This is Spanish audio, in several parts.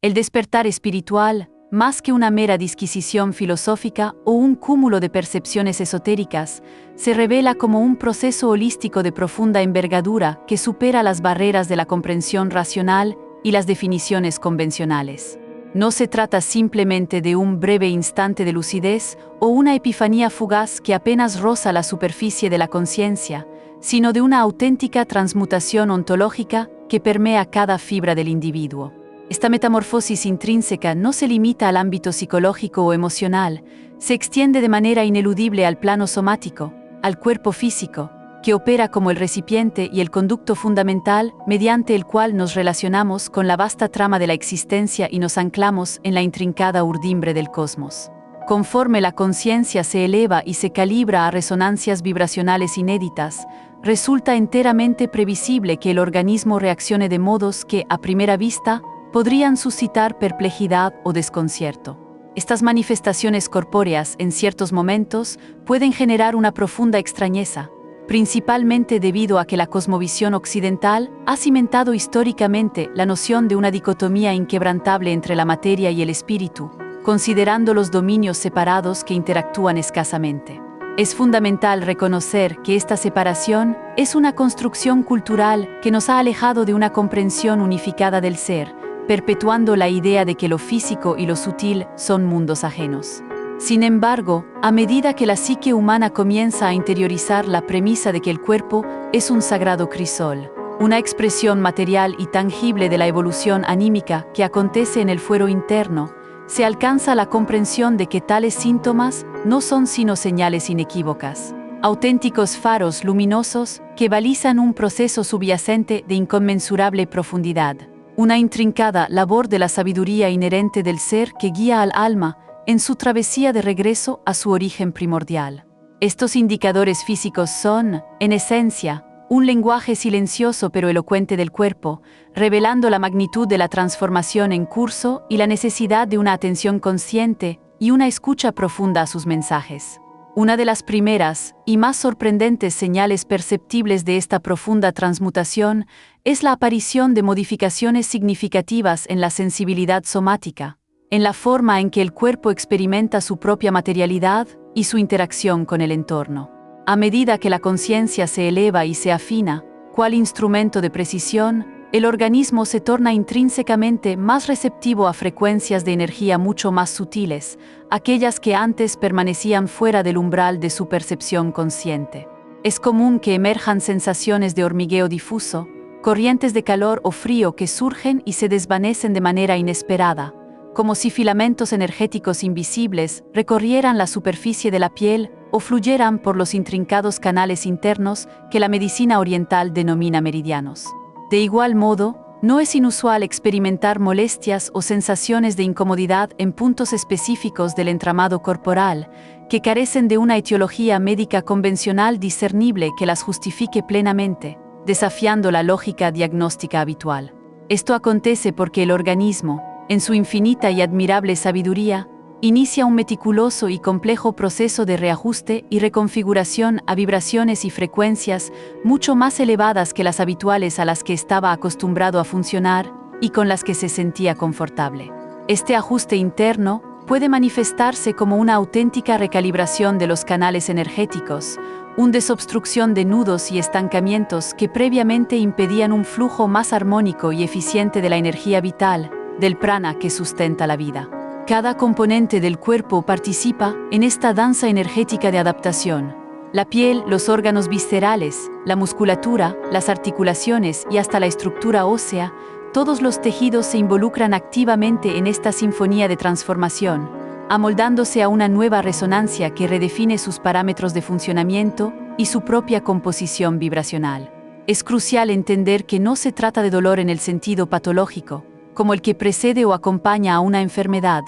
El despertar espiritual, más que una mera disquisición filosófica o un cúmulo de percepciones esotéricas, se revela como un proceso holístico de profunda envergadura que supera las barreras de la comprensión racional y las definiciones convencionales. No se trata simplemente de un breve instante de lucidez o una epifanía fugaz que apenas roza la superficie de la conciencia, sino de una auténtica transmutación ontológica que permea cada fibra del individuo. Esta metamorfosis intrínseca no se limita al ámbito psicológico o emocional, se extiende de manera ineludible al plano somático, al cuerpo físico, que opera como el recipiente y el conducto fundamental mediante el cual nos relacionamos con la vasta trama de la existencia y nos anclamos en la intrincada urdimbre del cosmos. Conforme la conciencia se eleva y se calibra a resonancias vibracionales inéditas, resulta enteramente previsible que el organismo reaccione de modos que, a primera vista, podrían suscitar perplejidad o desconcierto. Estas manifestaciones corpóreas, en ciertos momentos, pueden generar una profunda extrañeza, principalmente debido a que la cosmovisión occidental ha cimentado históricamente la noción de una dicotomía inquebrantable entre la materia y el espíritu, considerando los dominios separados que interactúan escasamente. Es fundamental reconocer que esta separación es una construcción cultural que nos ha alejado de una comprensión unificada del ser, perpetuando la idea de que lo físico y lo sutil son mundos ajenos. Sin embargo, a medida que la psique humana comienza a interiorizar la premisa de que el cuerpo es un sagrado crisol, una expresión material y tangible de la evolución anímica que acontece en el fuero interno, se alcanza la comprensión de que tales síntomas no son sino señales inequívocas, auténticos faros luminosos que balizan un proceso subyacente de inconmensurable profundidad, una intrincada labor de la sabiduría inherente del ser que guía al alma en su travesía de regreso a su origen primordial. Estos indicadores físicos son, en esencia, un lenguaje silencioso pero elocuente del cuerpo, revelando la magnitud de la transformación en curso y la necesidad de una atención consciente y una escucha profunda a sus mensajes. Una de las primeras y más sorprendentes señales perceptibles de esta profunda transmutación es la aparición de modificaciones significativas en la sensibilidad somática, en la forma en que el cuerpo experimenta su propia materialidad y su interacción con el entorno. A medida que la conciencia se eleva y se afina, cual instrumento de precisión, el organismo se torna intrínsecamente más receptivo a frecuencias de energía mucho más sutiles, aquellas que antes permanecían fuera del umbral de su percepción consciente. Es común que emerjan sensaciones de hormigueo difuso, corrientes de calor o frío que surgen y se desvanecen de manera inesperada, como si filamentos energéticos invisibles recorrieran la superficie de la piel o fluyeran por los intrincados canales internos que la medicina oriental denomina meridianos. De igual modo, no es inusual experimentar molestias o sensaciones de incomodidad en puntos específicos del entramado corporal, que carecen de una etiología médica convencional discernible que las justifique plenamente, desafiando la lógica diagnóstica habitual. Esto acontece porque el organismo, en su infinita y admirable sabiduría, inicia un meticuloso y complejo proceso de reajuste y reconfiguración a vibraciones y frecuencias mucho más elevadas que las habituales a las que estaba acostumbrado a funcionar y con las que se sentía confortable. Este ajuste interno puede manifestarse como una auténtica recalibración de los canales energéticos, una desobstrucción de nudos y estancamientos que previamente impedían un flujo más armónico y eficiente de la energía vital, del prana que sustenta la vida. Cada componente del cuerpo participa en esta danza energética de adaptación. La piel, los órganos viscerales, la musculatura, las articulaciones y hasta la estructura ósea, todos los tejidos se involucran activamente en esta sinfonía de transformación, amoldándose a una nueva resonancia que redefine sus parámetros de funcionamiento y su propia composición vibracional. Es crucial entender que no se trata de dolor en el sentido patológico, como el que precede o acompaña a una enfermedad,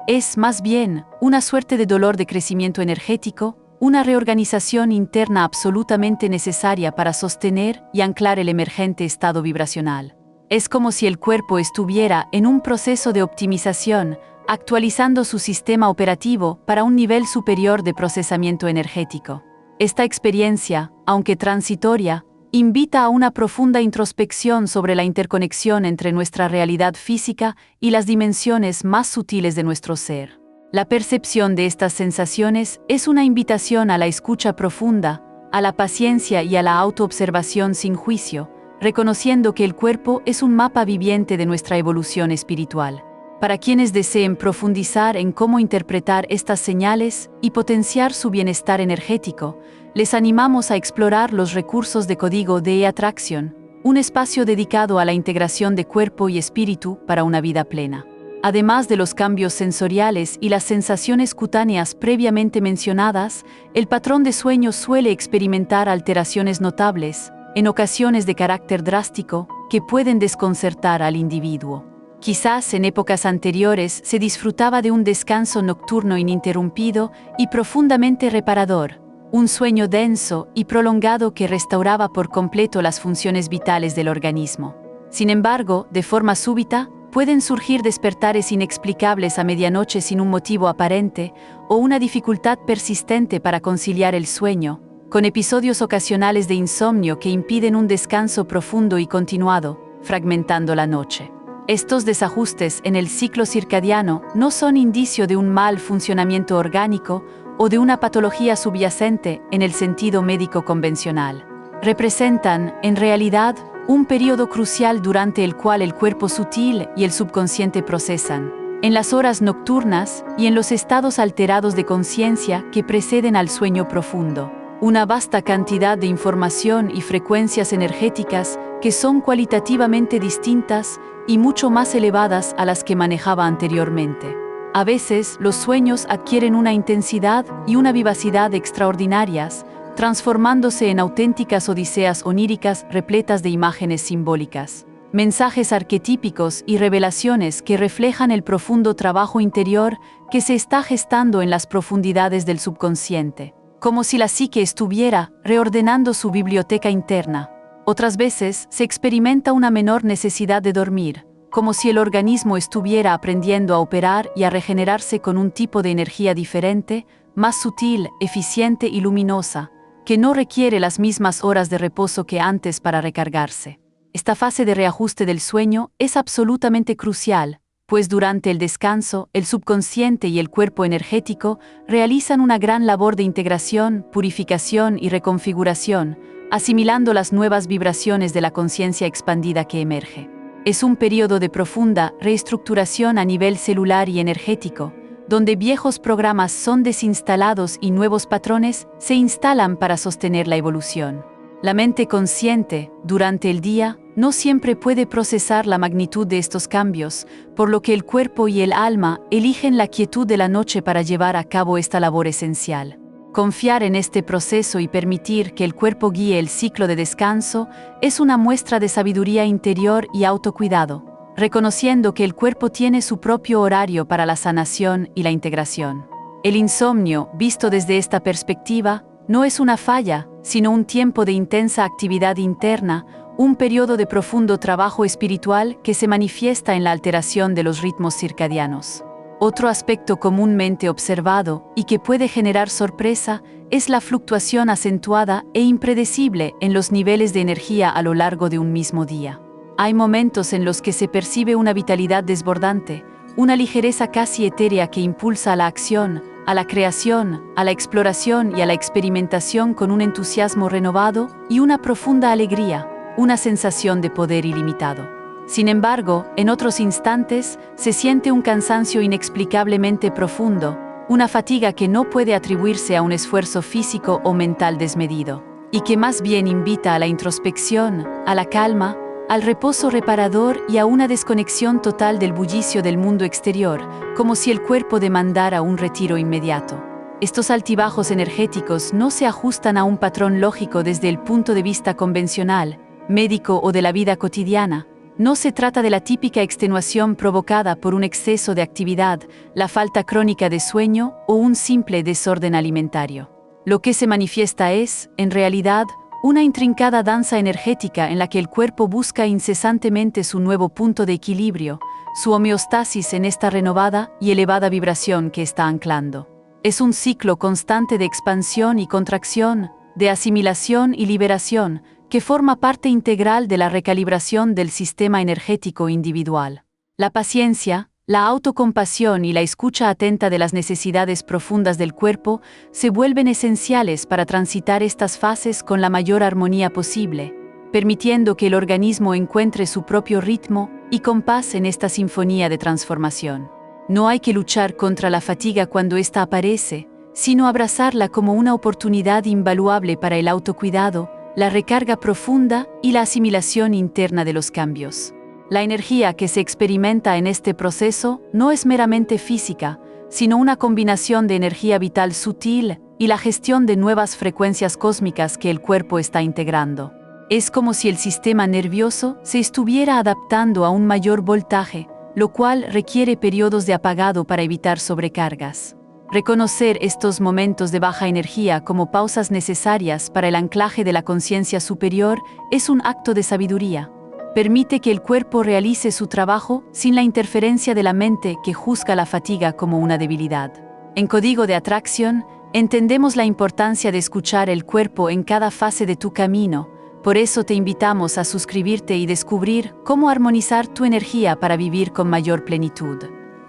es más bien una suerte de dolor de crecimiento energético, una reorganización interna absolutamente necesaria para sostener y anclar el emergente estado vibracional. Es como si el cuerpo estuviera en un proceso de optimización, actualizando su sistema operativo para un nivel superior de procesamiento energético. Esta experiencia, aunque transitoria, invita a una profunda introspección sobre la interconexión entre nuestra realidad física y las dimensiones más sutiles de nuestro ser. La percepción de estas sensaciones es una invitación a la escucha profunda, a la paciencia y a la autoobservación sin juicio, reconociendo que el cuerpo es un mapa viviente de nuestra evolución espiritual. Para quienes deseen profundizar en cómo interpretar estas señales y potenciar su bienestar energético, les animamos a explorar los recursos de Código de Atracción, un espacio dedicado a la integración de cuerpo y espíritu para una vida plena. Además de los cambios sensoriales y las sensaciones cutáneas previamente mencionadas, el patrón de sueño suele experimentar alteraciones notables, en ocasiones de carácter drástico, que pueden desconcertar al individuo. Quizás en épocas anteriores se disfrutaba de un descanso nocturno ininterrumpido y profundamente reparador, un sueño denso y prolongado que restauraba por completo las funciones vitales del organismo. Sin embargo, de forma súbita, pueden surgir despertares inexplicables a medianoche sin un motivo aparente o una dificultad persistente para conciliar el sueño, con episodios ocasionales de insomnio que impiden un descanso profundo y continuado, fragmentando la noche. Estos desajustes en el ciclo circadiano no son indicio de un mal funcionamiento orgánico o de una patología subyacente en el sentido médico convencional. Representan, en realidad, un periodo crucial durante el cual el cuerpo sutil y el subconsciente procesan, en las horas nocturnas y en los estados alterados de conciencia que preceden al sueño profundo, una vasta cantidad de información y frecuencias energéticas que son cualitativamente distintas y mucho más elevadas a las que manejaba anteriormente. A veces, los sueños adquieren una intensidad y una vivacidad extraordinarias, transformándose en auténticas odiseas oníricas repletas de imágenes simbólicas, mensajes arquetípicos y revelaciones que reflejan el profundo trabajo interior que se está gestando en las profundidades del subconsciente, como si la psique estuviera reordenando su biblioteca interna. Otras veces se experimenta una menor necesidad de dormir, como si el organismo estuviera aprendiendo a operar y a regenerarse con un tipo de energía diferente, más sutil, eficiente y luminosa, que no requiere las mismas horas de reposo que antes para recargarse. Esta fase de reajuste del sueño es absolutamente crucial, pues durante el descanso, el subconsciente y el cuerpo energético realizan una gran labor de integración, purificación y reconfiguración, asimilando las nuevas vibraciones de la conciencia expandida que emerge. Es un periodo de profunda reestructuración a nivel celular y energético, donde viejos programas son desinstalados y nuevos patrones se instalan para sostener la evolución. La mente consciente, durante el día, no siempre puede procesar la magnitud de estos cambios, por lo que el cuerpo y el alma eligen la quietud de la noche para llevar a cabo esta labor esencial. Confiar en este proceso y permitir que el cuerpo guíe el ciclo de descanso es una muestra de sabiduría interior y autocuidado, reconociendo que el cuerpo tiene su propio horario para la sanación y la integración. El insomnio, visto desde esta perspectiva, no es una falla, sino un tiempo de intensa actividad interna, un periodo de profundo trabajo espiritual que se manifiesta en la alteración de los ritmos circadianos. Otro aspecto comúnmente observado y que puede generar sorpresa es la fluctuación acentuada e impredecible en los niveles de energía a lo largo de un mismo día. Hay momentos en los que se percibe una vitalidad desbordante, una ligereza casi etérea que impulsa a la acción, a la creación, a la exploración y a la experimentación con un entusiasmo renovado y una profunda alegría, una sensación de poder ilimitado. Sin embargo, en otros instantes, se siente un cansancio inexplicablemente profundo, una fatiga que no puede atribuirse a un esfuerzo físico o mental desmedido, y que más bien invita a la introspección, a la calma, al reposo reparador y a una desconexión total del bullicio del mundo exterior, como si el cuerpo demandara un retiro inmediato. Estos altibajos energéticos no se ajustan a un patrón lógico desde el punto de vista convencional, médico o de la vida cotidiana. No se trata de la típica extenuación provocada por un exceso de actividad, la falta crónica de sueño o un simple desorden alimentario. Lo que se manifiesta es, en realidad, una intrincada danza energética en la que el cuerpo busca incesantemente su nuevo punto de equilibrio, su homeostasis en esta renovada y elevada vibración que está anclando. Es un ciclo constante de expansión y contracción, de asimilación y liberación, que forma parte integral de la recalibración del sistema energético individual. La paciencia, la autocompasión y la escucha atenta de las necesidades profundas del cuerpo se vuelven esenciales para transitar estas fases con la mayor armonía posible, permitiendo que el organismo encuentre su propio ritmo y compás en esta sinfonía de transformación. No hay que luchar contra la fatiga cuando ésta aparece, sino abrazarla como una oportunidad invaluable para el autocuidado, la recarga profunda y la asimilación interna de los cambios. La energía que se experimenta en este proceso no es meramente física, sino una combinación de energía vital sutil y la gestión de nuevas frecuencias cósmicas que el cuerpo está integrando. Es como si el sistema nervioso se estuviera adaptando a un mayor voltaje, lo cual requiere periodos de apagado para evitar sobrecargas. Reconocer estos momentos de baja energía como pausas necesarias para el anclaje de la conciencia superior es un acto de sabiduría. Permite que el cuerpo realice su trabajo sin la interferencia de la mente que juzga la fatiga como una debilidad. En Código de Atracción, entendemos la importancia de escuchar el cuerpo en cada fase de tu camino. Por eso te invitamos a suscribirte y descubrir cómo armonizar tu energía para vivir con mayor plenitud.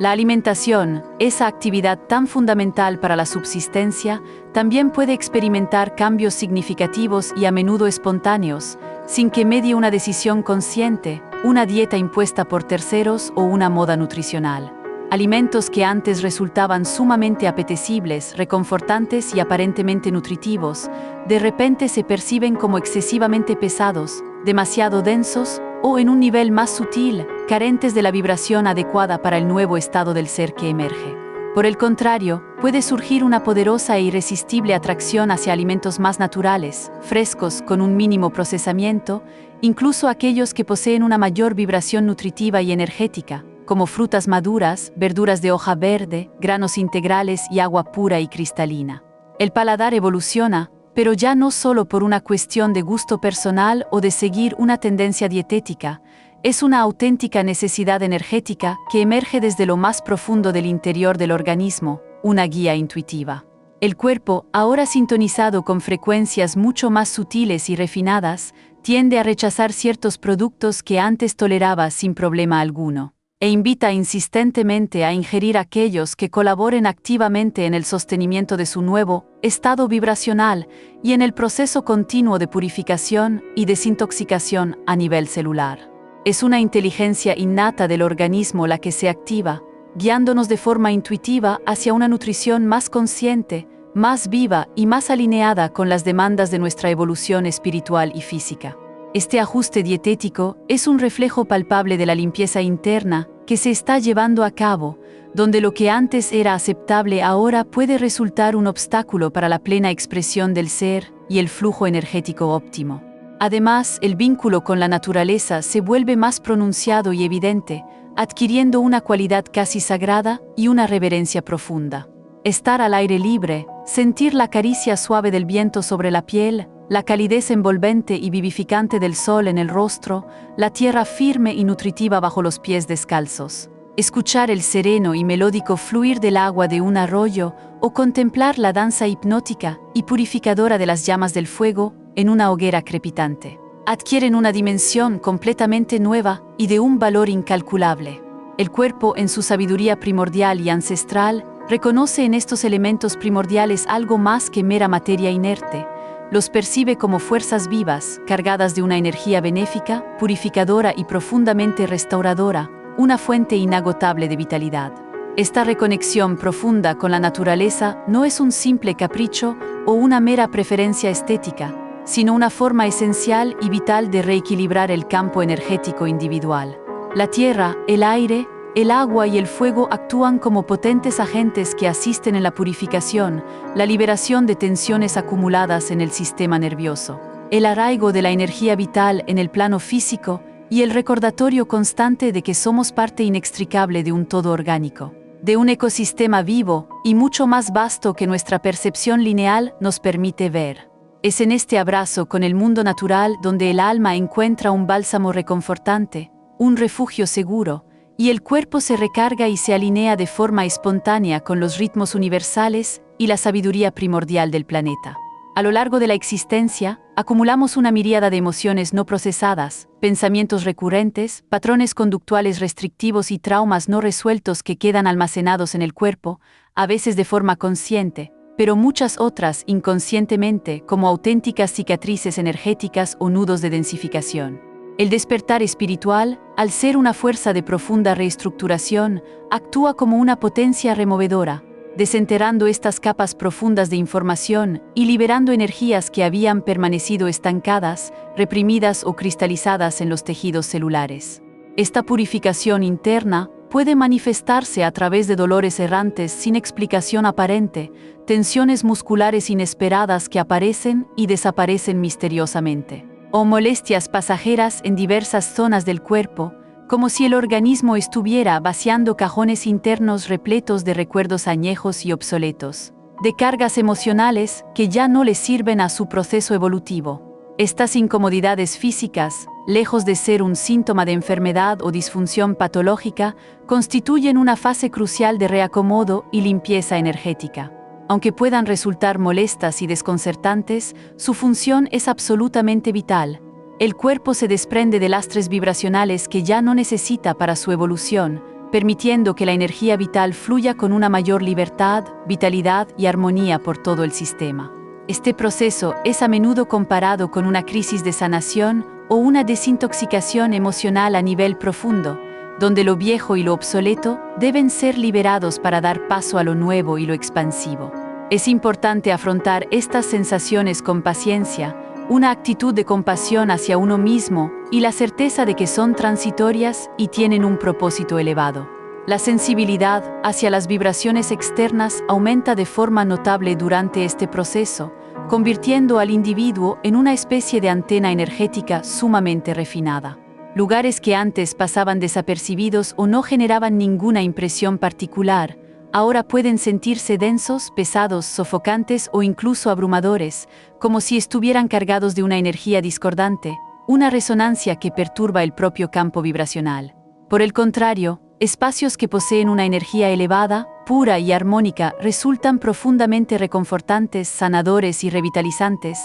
La alimentación, esa actividad tan fundamental para la subsistencia, también puede experimentar cambios significativos y a menudo espontáneos, sin que medie una decisión consciente, una dieta impuesta por terceros o una moda nutricional. Alimentos que antes resultaban sumamente apetecibles, reconfortantes y aparentemente nutritivos, de repente se perciben como excesivamente pesados, demasiado densos o en un nivel más sutil, carentes de la vibración adecuada para el nuevo estado del ser que emerge. Por el contrario, puede surgir una poderosa e irresistible atracción hacia alimentos más naturales, frescos, con un mínimo procesamiento, incluso aquellos que poseen una mayor vibración nutritiva y energética, como frutas maduras, verduras de hoja verde, granos integrales y agua pura y cristalina. El paladar evoluciona, pero ya no solo por una cuestión de gusto personal o de seguir una tendencia dietética, es una auténtica necesidad energética que emerge desde lo más profundo del interior del organismo, una guía intuitiva. El cuerpo, ahora sintonizado con frecuencias mucho más sutiles y refinadas, tiende a rechazar ciertos productos que antes toleraba sin problema alguno, e invita insistentemente a ingerir aquellos que colaboren activamente en el sostenimiento de su nuevo estado vibracional y en el proceso continuo de purificación y desintoxicación a nivel celular. Es una inteligencia innata del organismo la que se activa, guiándonos de forma intuitiva hacia una nutrición más consciente, más viva y más alineada con las demandas de nuestra evolución espiritual y física. Este ajuste dietético es un reflejo palpable de la limpieza interna que se está llevando a cabo, donde lo que antes era aceptable ahora puede resultar un obstáculo para la plena expresión del ser y el flujo energético óptimo. Además, el vínculo con la naturaleza se vuelve más pronunciado y evidente, adquiriendo una cualidad casi sagrada y una reverencia profunda. Estar al aire libre, sentir la caricia suave del viento sobre la piel, la calidez envolvente y vivificante del sol en el rostro, la tierra firme y nutritiva bajo los pies descalzos. Escuchar el sereno y melódico fluir del agua de un arroyo o contemplar la danza hipnótica y purificadora de las llamas del fuego en una hoguera crepitante. Adquieren una dimensión completamente nueva y de un valor incalculable. El cuerpo, en su sabiduría primordial y ancestral, reconoce en estos elementos primordiales algo más que mera materia inerte. Los percibe como fuerzas vivas, cargadas de una energía benéfica, purificadora y profundamente restauradora, una fuente inagotable de vitalidad. Esta reconexión profunda con la naturaleza no es un simple capricho o una mera preferencia estética, sino una forma esencial y vital de reequilibrar el campo energético individual. La tierra, el aire, el agua y el fuego actúan como potentes agentes que asisten en la purificación, la liberación de tensiones acumuladas en el sistema nervioso, el arraigo de la energía vital en el plano físico y el recordatorio constante de que somos parte inextricable de un todo orgánico, de un ecosistema vivo y mucho más vasto que nuestra percepción lineal nos permite ver. Es en este abrazo con el mundo natural donde el alma encuentra un bálsamo reconfortante, un refugio seguro, y el cuerpo se recarga y se alinea de forma espontánea con los ritmos universales y la sabiduría primordial del planeta. A lo largo de la existencia, acumulamos una miríada de emociones no procesadas, pensamientos recurrentes, patrones conductuales restrictivos y traumas no resueltos que quedan almacenados en el cuerpo, a veces de forma consciente, pero muchas otras inconscientemente como auténticas cicatrices energéticas o nudos de densificación. El despertar espiritual, al ser una fuerza de profunda reestructuración, actúa como una potencia removedora, desenterrando estas capas profundas de información y liberando energías que habían permanecido estancadas, reprimidas o cristalizadas en los tejidos celulares. Esta purificación interna puede manifestarse a través de dolores errantes sin explicación aparente, tensiones musculares inesperadas que aparecen y desaparecen misteriosamente, o molestias pasajeras en diversas zonas del cuerpo, como si el organismo estuviera vaciando cajones internos repletos de recuerdos añejos y obsoletos, de cargas emocionales que ya no le sirven a su proceso evolutivo. Estas incomodidades físicas, lejos de ser un síntoma de enfermedad o disfunción patológica, constituyen una fase crucial de reacomodo y limpieza energética. Aunque puedan resultar molestas y desconcertantes, su función es absolutamente vital. El cuerpo se desprende de lastres vibracionales que ya no necesita para su evolución, permitiendo que la energía vital fluya con una mayor libertad, vitalidad y armonía por todo el sistema. Este proceso es a menudo comparado con una crisis de sanación o una desintoxicación emocional a nivel profundo, donde lo viejo y lo obsoleto deben ser liberados para dar paso a lo nuevo y lo expansivo. Es importante afrontar estas sensaciones con paciencia, una actitud de compasión hacia uno mismo y la certeza de que son transitorias y tienen un propósito elevado. La sensibilidad hacia las vibraciones externas aumenta de forma notable durante este proceso, convirtiendo al individuo en una especie de antena energética sumamente refinada. Lugares que antes pasaban desapercibidos o no generaban ninguna impresión particular, ahora pueden sentirse densos, pesados, sofocantes o incluso abrumadores, como si estuvieran cargados de una energía discordante, una resonancia que perturba el propio campo vibracional. Por el contrario, espacios que poseen una energía elevada, pura y armónica resultan profundamente reconfortantes, sanadores y revitalizantes,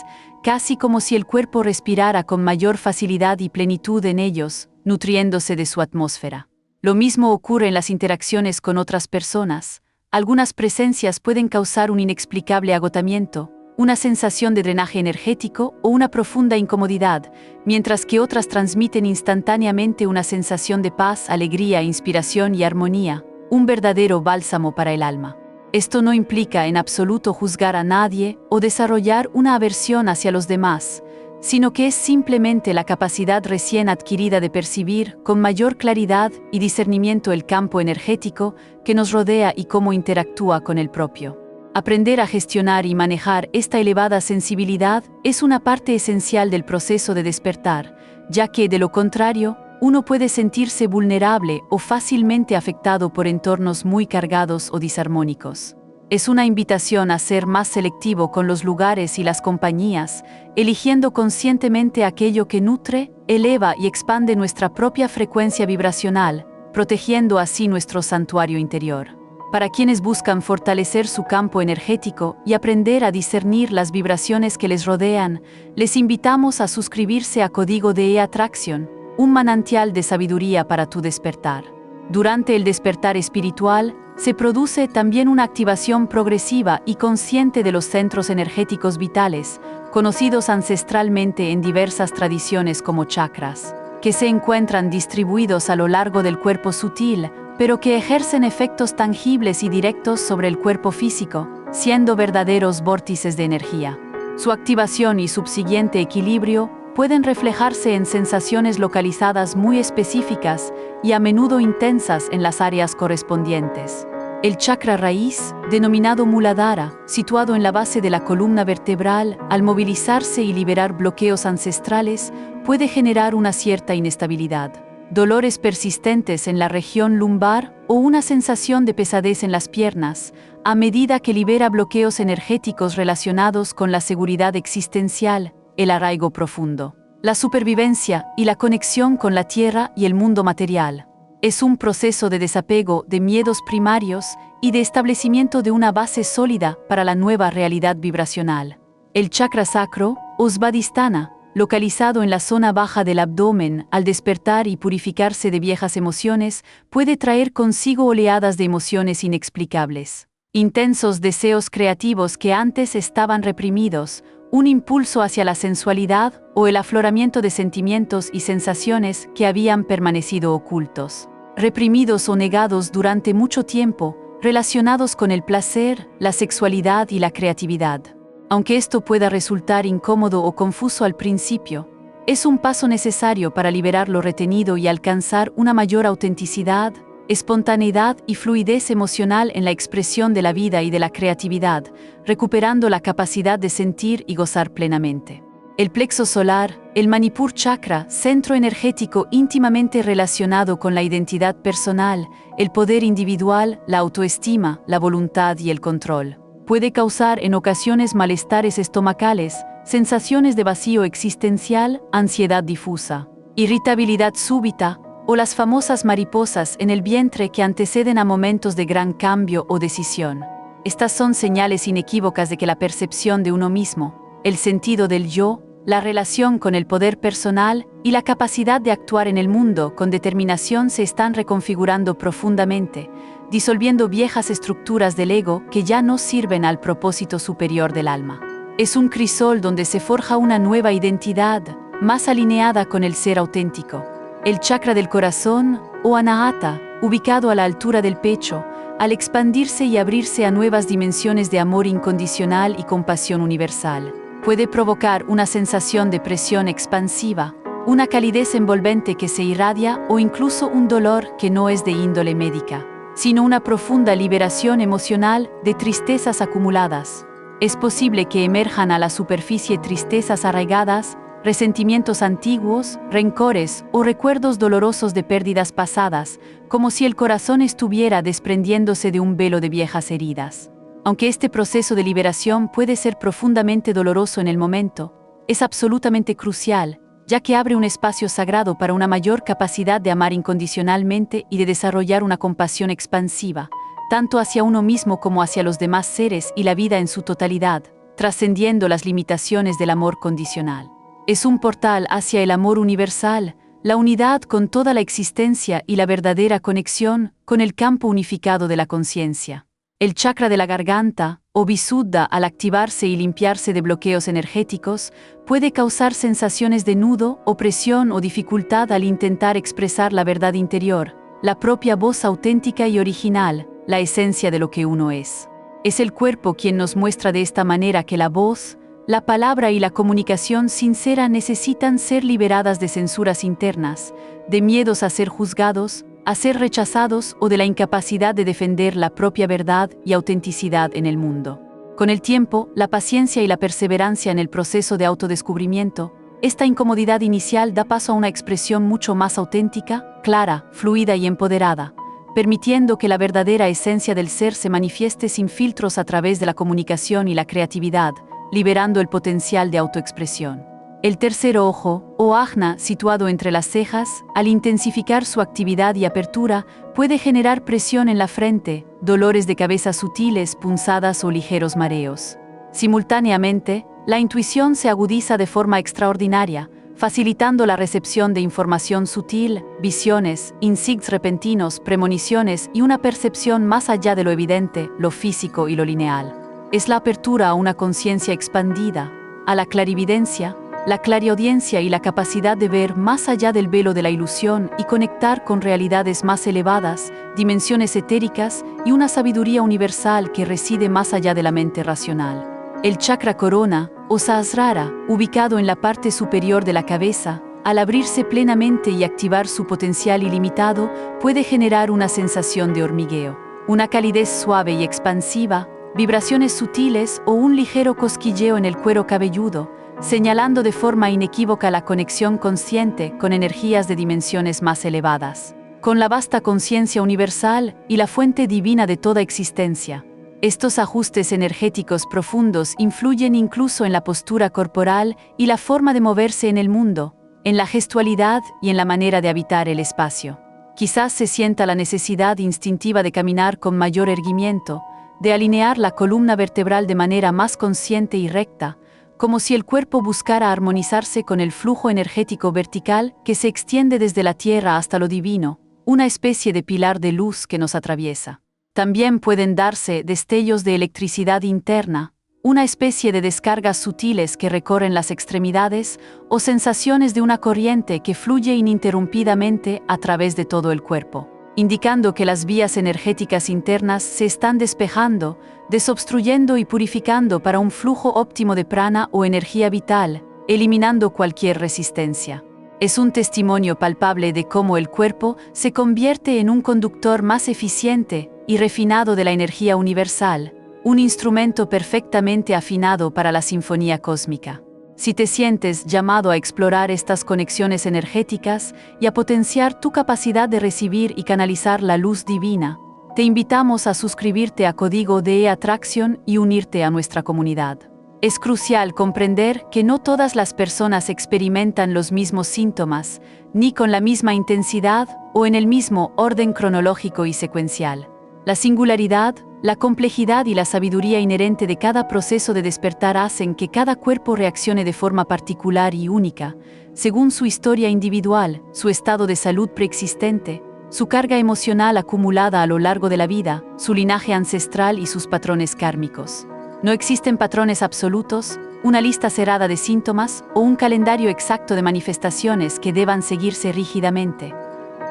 casi como si el cuerpo respirara con mayor facilidad y plenitud en ellos, nutriéndose de su atmósfera. Lo mismo ocurre en las interacciones con otras personas. Algunas presencias pueden causar un inexplicable agotamiento, una sensación de drenaje energético o una profunda incomodidad, mientras que otras transmiten instantáneamente una sensación de paz, alegría, inspiración y armonía, un verdadero bálsamo para el alma. Esto no implica en absoluto juzgar a nadie o desarrollar una aversión hacia los demás, sino que es simplemente la capacidad recién adquirida de percibir con mayor claridad y discernimiento el campo energético que nos rodea y cómo interactúa con el propio. Aprender a gestionar y manejar esta elevada sensibilidad es una parte esencial del proceso de despertar, ya que, de lo contrario, uno puede sentirse vulnerable o fácilmente afectado por entornos muy cargados o disarmónicos. Es una invitación a ser más selectivo con los lugares y las compañías, eligiendo conscientemente aquello que nutre, eleva y expande nuestra propia frecuencia vibracional, protegiendo así nuestro santuario interior. Para quienes buscan fortalecer su campo energético y aprender a discernir las vibraciones que les rodean, les invitamos a suscribirse a Código de E-Atracción, un manantial de sabiduría para tu despertar. Durante el despertar espiritual, se produce también una activación progresiva y consciente de los centros energéticos vitales, conocidos ancestralmente en diversas tradiciones como chakras, que se encuentran distribuidos a lo largo del cuerpo sutil, pero que ejercen efectos tangibles y directos sobre el cuerpo físico, siendo verdaderos vórtices de energía. Su activación y subsiguiente equilibrio pueden reflejarse en sensaciones localizadas muy específicas y a menudo intensas en las áreas correspondientes. El chakra raíz, denominado Muladhara, situado en la base de la columna vertebral, al movilizarse y liberar bloqueos ancestrales, puede generar una cierta inestabilidad, dolores persistentes en la región lumbar o una sensación de pesadez en las piernas, a medida que libera bloqueos energéticos relacionados con la seguridad existencial, el arraigo profundo, la supervivencia y la conexión con la tierra y el mundo material. Es un proceso de desapego de miedos primarios y de establecimiento de una base sólida para la nueva realidad vibracional. El chakra sacro, o svadhisthana, localizado en la zona baja del abdomen, al despertar y purificarse de viejas emociones, puede traer consigo oleadas de emociones inexplicables. Intensos deseos creativos que antes estaban reprimidos, un impulso hacia la sensualidad o el afloramiento de sentimientos y sensaciones que habían permanecido ocultos, reprimidos o negados durante mucho tiempo, relacionados con el placer, la sexualidad y la creatividad. Aunque esto pueda resultar incómodo o confuso al principio, es un paso necesario para liberar lo retenido y alcanzar una mayor autenticidad, espontaneidad y fluidez emocional en la expresión de la vida y de la creatividad, recuperando la capacidad de sentir y gozar plenamente. El plexo solar, el Manipur Chakra, centro energético íntimamente relacionado con la identidad personal, el poder individual, la autoestima, la voluntad y el control, puede causar en ocasiones malestares estomacales, sensaciones de vacío existencial, ansiedad difusa, irritabilidad súbita, o las famosas mariposas en el vientre que anteceden a momentos de gran cambio o decisión. Estas son señales inequívocas de que la percepción de uno mismo, el sentido del yo, la relación con el poder personal y la capacidad de actuar en el mundo con determinación se están reconfigurando profundamente, disolviendo viejas estructuras del ego que ya no sirven al propósito superior del alma. Es un crisol donde se forja una nueva identidad, más alineada con el ser auténtico. El chakra del corazón, o anahata, ubicado a la altura del pecho, al expandirse y abrirse a nuevas dimensiones de amor incondicional y compasión universal, puede provocar una sensación de presión expansiva, una calidez envolvente que se irradia o incluso un dolor que no es de índole médica, sino una profunda liberación emocional de tristezas acumuladas. Es posible que emerjan a la superficie tristezas arraigadas, resentimientos antiguos, rencores o recuerdos dolorosos de pérdidas pasadas, como si el corazón estuviera desprendiéndose de un velo de viejas heridas. Aunque este proceso de liberación puede ser profundamente doloroso en el momento, es absolutamente crucial, ya que abre un espacio sagrado para una mayor capacidad de amar incondicionalmente y de desarrollar una compasión expansiva, tanto hacia uno mismo como hacia los demás seres y la vida en su totalidad, trascendiendo las limitaciones del amor condicional. Es un portal hacia el amor universal, la unidad con toda la existencia y la verdadera conexión con el campo unificado de la conciencia. El chakra de la garganta, o visuddha, al activarse y limpiarse de bloqueos energéticos, puede causar sensaciones de nudo, opresión o dificultad al intentar expresar la verdad interior, la propia voz auténtica y original, la esencia de lo que uno es. Es el cuerpo quien nos muestra de esta manera que la voz, la palabra y la comunicación sincera necesitan ser liberadas de censuras internas, de miedos a ser juzgados, a ser rechazados o de la incapacidad de defender la propia verdad y autenticidad en el mundo. Con el tiempo, la paciencia y la perseverancia en el proceso de autodescubrimiento, esta incomodidad inicial da paso a una expresión mucho más auténtica, clara, fluida y empoderada, permitiendo que la verdadera esencia del ser se manifieste sin filtros a través de la comunicación y la creatividad, liberando el potencial de autoexpresión. El tercer ojo, o ajna, situado entre las cejas, al intensificar su actividad y apertura, puede generar presión en la frente, dolores de cabeza sutiles, punzadas o ligeros mareos. Simultáneamente, la intuición se agudiza de forma extraordinaria, facilitando la recepción de información sutil, visiones, insights repentinos, premoniciones y una percepción más allá de lo evidente, lo físico y lo lineal. Es la apertura a una conciencia expandida, a la clarividencia, la clariaudiencia y la capacidad de ver más allá del velo de la ilusión y conectar con realidades más elevadas, dimensiones etéricas y una sabiduría universal que reside más allá de la mente racional. El chakra corona, o sahasrara, ubicado en la parte superior de la cabeza, al abrirse plenamente y activar su potencial ilimitado, puede generar una sensación de hormigueo, una calidez suave y expansiva, vibraciones sutiles o un ligero cosquilleo en el cuero cabelludo, señalando de forma inequívoca la conexión consciente con energías de dimensiones más elevadas, con la vasta conciencia universal y la fuente divina de toda existencia. Estos ajustes energéticos profundos influyen incluso en la postura corporal y la forma de moverse en el mundo, en la gestualidad y en la manera de habitar el espacio. Quizás se sienta la necesidad instintiva de caminar con mayor erguimiento, de alinear la columna vertebral de manera más consciente y recta, como si el cuerpo buscara armonizarse con el flujo energético vertical que se extiende desde la tierra hasta lo divino, una especie de pilar de luz que nos atraviesa. También pueden darse destellos de electricidad interna, una especie de descargas sutiles que recorren las extremidades o sensaciones de una corriente que fluye ininterrumpidamente a través de todo el cuerpo, indicando que las vías energéticas internas se están despejando, desobstruyendo y purificando para un flujo óptimo de prana o energía vital, eliminando cualquier resistencia. Es un testimonio palpable de cómo el cuerpo se convierte en un conductor más eficiente y refinado de la energía universal, un instrumento perfectamente afinado para la sinfonía cósmica. Si te sientes llamado a explorar estas conexiones energéticas y a potenciar tu capacidad de recibir y canalizar la luz divina, te invitamos a suscribirte a Código de Atracción y unirte a nuestra comunidad. Es crucial comprender que no todas las personas experimentan los mismos síntomas, ni con la misma intensidad o en el mismo orden cronológico y secuencial. La singularidad, la complejidad y la sabiduría inherente de cada proceso de despertar hacen que cada cuerpo reaccione de forma particular y única, según su historia individual, su estado de salud preexistente, su carga emocional acumulada a lo largo de la vida, su linaje ancestral y sus patrones kármicos. No existen patrones absolutos, una lista cerrada de síntomas o un calendario exacto de manifestaciones que deban seguirse rígidamente.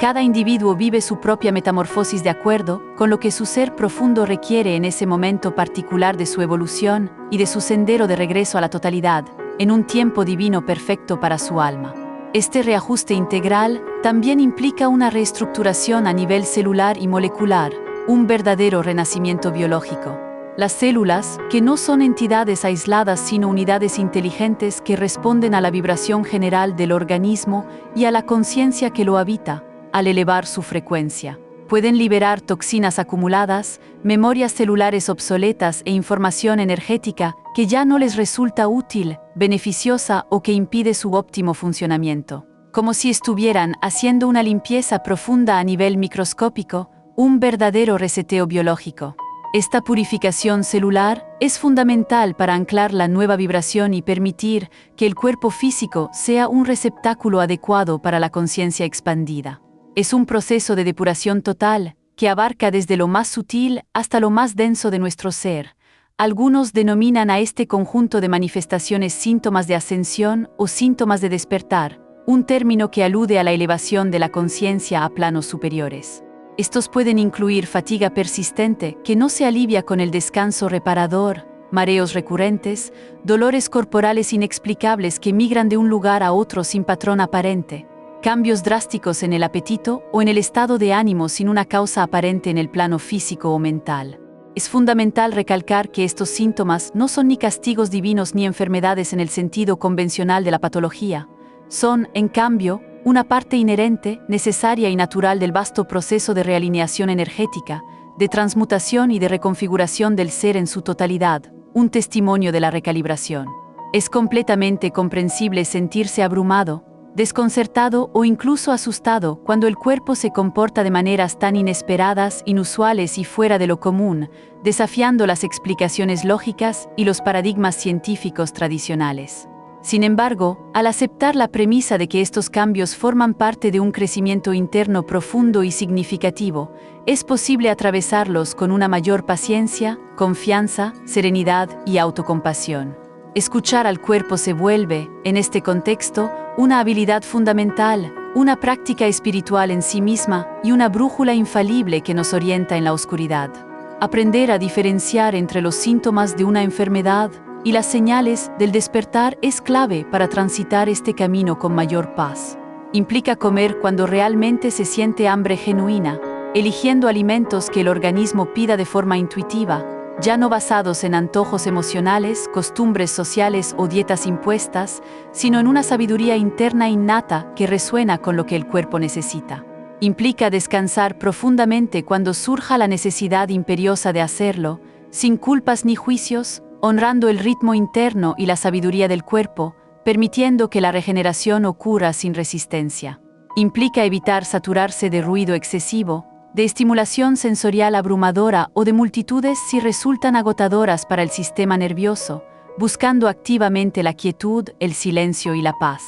Cada individuo vive su propia metamorfosis de acuerdo con lo que su ser profundo requiere en ese momento particular de su evolución y de su sendero de regreso a la totalidad, en un tiempo divino perfecto para su alma. Este reajuste integral también implica una reestructuración a nivel celular y molecular, un verdadero renacimiento biológico. Las células, que no son entidades aisladas sino unidades inteligentes que responden a la vibración general del organismo y a la conciencia que lo habita, al elevar su frecuencia, pueden liberar toxinas acumuladas, memorias celulares obsoletas e información energética que ya no les resulta útil, beneficiosa o que impide su óptimo funcionamiento. Como si estuvieran haciendo una limpieza profunda a nivel microscópico, un verdadero reseteo biológico. Esta purificación celular es fundamental para anclar la nueva vibración y permitir que el cuerpo físico sea un receptáculo adecuado para la conciencia expandida. Es un proceso de depuración total que abarca desde lo más sutil hasta lo más denso de nuestro ser. Algunos denominan a este conjunto de manifestaciones síntomas de ascensión o síntomas de despertar, un término que alude a la elevación de la conciencia a planos superiores. Estos pueden incluir fatiga persistente que no se alivia con el descanso reparador, mareos recurrentes, dolores corporales inexplicables que migran de un lugar a otro sin patrón aparente, cambios drásticos en el apetito o en el estado de ánimo sin una causa aparente en el plano físico o mental. Es fundamental recalcar que estos síntomas no son ni castigos divinos ni enfermedades en el sentido convencional de la patología. Son, en cambio, una parte inherente, necesaria y natural del vasto proceso de realineación energética, de transmutación y de reconfiguración del ser en su totalidad, un testimonio de la recalibración. Es completamente comprensible sentirse abrumado, desconcertado o incluso asustado cuando el cuerpo se comporta de maneras tan inesperadas, inusuales y fuera de lo común, desafiando las explicaciones lógicas y los paradigmas científicos tradicionales. Sin embargo, al aceptar la premisa de que estos cambios forman parte de un crecimiento interno profundo y significativo, es posible atravesarlos con una mayor paciencia, confianza, serenidad y autocompasión. Escuchar al cuerpo se vuelve, en este contexto, una habilidad fundamental, una práctica espiritual en sí misma y una brújula infalible que nos orienta en la oscuridad. Aprender a diferenciar entre los síntomas de una enfermedad y las señales del despertar es clave para transitar este camino con mayor paz. Implica comer cuando realmente se siente hambre genuina, eligiendo alimentos que el organismo pida de forma intuitiva, ya no basados en antojos emocionales, costumbres sociales o dietas impuestas, sino en una sabiduría interna innata que resuena con lo que el cuerpo necesita. Implica descansar profundamente cuando surja la necesidad imperiosa de hacerlo, sin culpas ni juicios, honrando el ritmo interno y la sabiduría del cuerpo, permitiendo que la regeneración ocurra sin resistencia. Implica evitar saturarse de ruido excesivo, de estimulación sensorial abrumadora o de multitudes si resultan agotadoras para el sistema nervioso, buscando activamente la quietud, el silencio y la paz.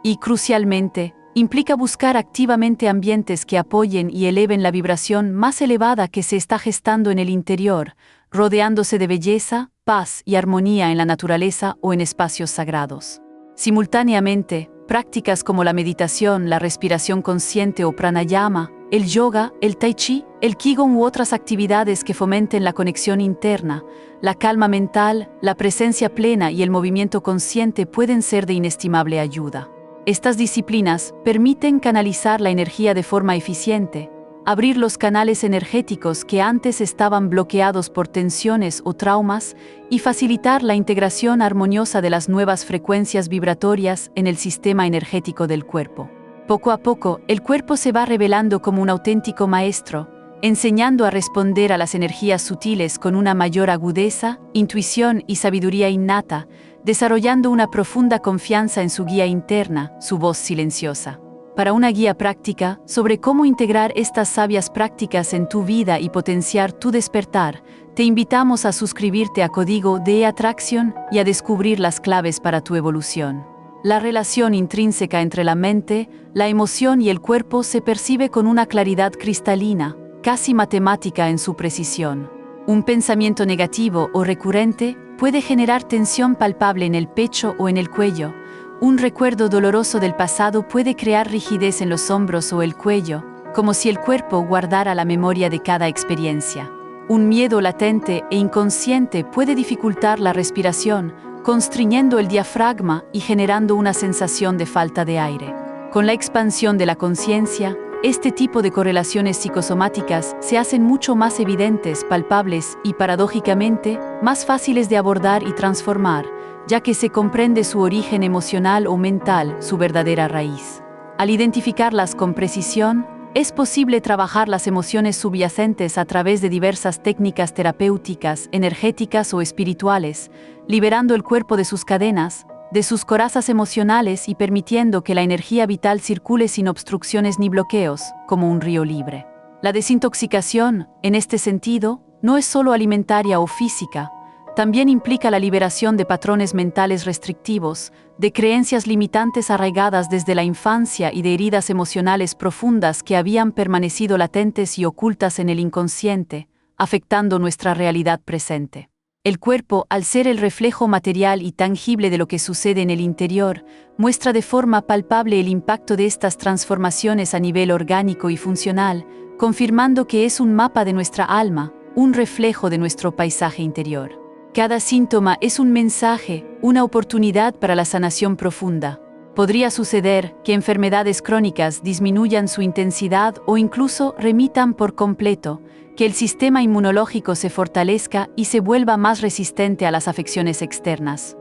Y, crucialmente, implica buscar activamente ambientes que apoyen y eleven la vibración más elevada que se está gestando en el interior, rodeándose de belleza, paz y armonía en la naturaleza o en espacios sagrados. Simultáneamente, prácticas como la meditación, la respiración consciente o pranayama, el yoga, el tai chi, el qigong u otras actividades que fomenten la conexión interna, la calma mental, la presencia plena y el movimiento consciente pueden ser de inestimable ayuda. Estas disciplinas permiten canalizar la energía de forma eficiente, abrir los canales energéticos que antes estaban bloqueados por tensiones o traumas y facilitar la integración armoniosa de las nuevas frecuencias vibratorias en el sistema energético del cuerpo. Poco a poco, el cuerpo se va revelando como un auténtico maestro, enseñando a responder a las energías sutiles con una mayor agudeza, intuición y sabiduría innata, desarrollando una profunda confianza en su guía interna, su voz silenciosa. Para una guía práctica sobre cómo integrar estas sabias prácticas en tu vida y potenciar tu despertar, te invitamos a suscribirte a Código de Atracción y a descubrir las claves para tu evolución. La relación intrínseca entre la mente, la emoción y el cuerpo se percibe con una claridad cristalina, casi matemática en su precisión. Un pensamiento negativo o recurrente puede generar tensión palpable en el pecho o en el cuello. Un recuerdo doloroso del pasado puede crear rigidez en los hombros o el cuello, como si el cuerpo guardara la memoria de cada experiencia. Un miedo latente e inconsciente puede dificultar la respiración, constriñendo el diafragma y generando una sensación de falta de aire. Con la expansión de la conciencia, este tipo de correlaciones psicosomáticas se hacen mucho más evidentes, palpables y, paradójicamente, más fáciles de abordar y transformar, ya que se comprende su origen emocional o mental, su verdadera raíz. Al identificarlas con precisión, es posible trabajar las emociones subyacentes a través de diversas técnicas terapéuticas, energéticas o espirituales, liberando el cuerpo de sus cadenas, de sus corazas emocionales y permitiendo que la energía vital circule sin obstrucciones ni bloqueos, como un río libre. La desintoxicación, en este sentido, no es solo alimentaria o física, también implica la liberación de patrones mentales restrictivos, de creencias limitantes arraigadas desde la infancia y de heridas emocionales profundas que habían permanecido latentes y ocultas en el inconsciente, afectando nuestra realidad presente. El cuerpo, al ser el reflejo material y tangible de lo que sucede en el interior, muestra de forma palpable el impacto de estas transformaciones a nivel orgánico y funcional, confirmando que es un mapa de nuestra alma, un reflejo de nuestro paisaje interior. Cada síntoma es un mensaje, una oportunidad para la sanación profunda. Podría suceder que enfermedades crónicas disminuyan su intensidad o incluso remitan por completo, que el sistema inmunológico se fortalezca y se vuelva más resistente a las afecciones externas.